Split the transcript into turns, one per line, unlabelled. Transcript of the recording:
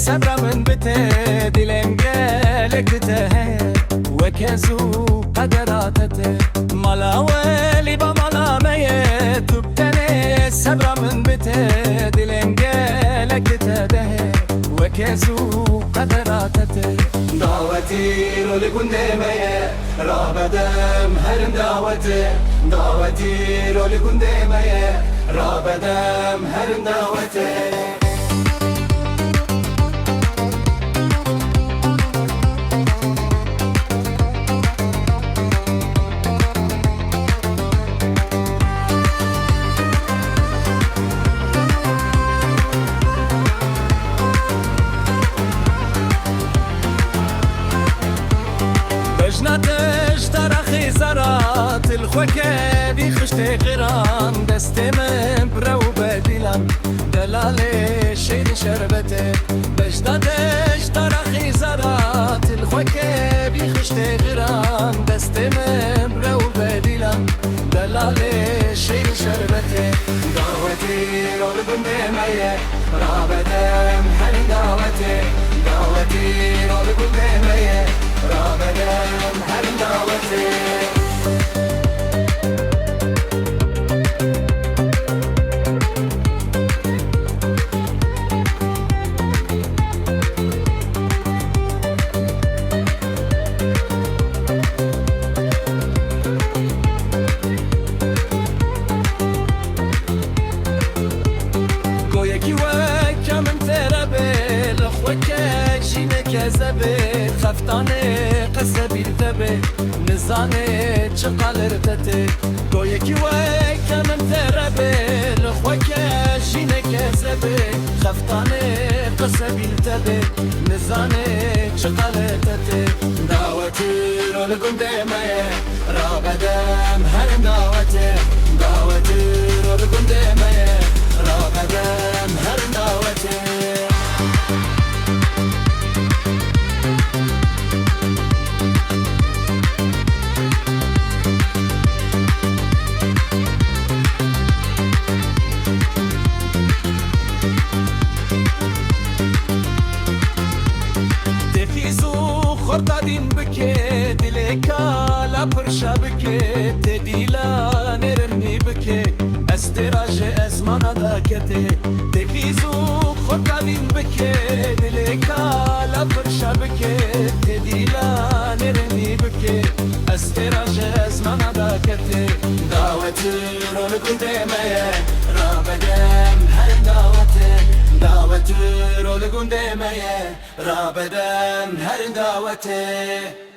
صبر من بته دلم قالك ته وكزو قدراتته مالا ولي بمالا ميه تبتني صبر من بته دلم قالك ته وكزو قدراتته دعوتي رولي كنده ميه رابدم هرم دعوتي رولي كنده ميه رابدم هرم دعوتي بجناتش ترخي زرات الخوكة دي خشتي غيران دستي من برو بديلان دلالي شيد شربتي بجناتش ترخي زرات الخوكة دي خشتي غيران دستي من برو بديلان دلالي شيد شربتي دعوتي رول بندي ميه رابدم حنين دعوتي رول بندي ميه رابدم حنين دعوتي زبه خفتانه قصبی تبه نزانه چقال ارتته تو یکی وی کنم تربه لخوکه جینه که زبه خفتانه قصبی تبه نزانه چقال ارتته دعوتی رو لگنده مایه را بدم هرم دعوتی رو لگنده مایه را بدم هرم دعوتی خردادين بكي دليكا لا برشا بكي تديلا نرمي بكي استراج ازمانا داكتي تفيزو خردادين بكي دليكا لا برشا بكي تديلا نرمي بكي استراج ازمانا داكتي دعوتي رول كنت ميه رابدم هرم دعوتي رول كنت ميه رابدم هرم دعوتي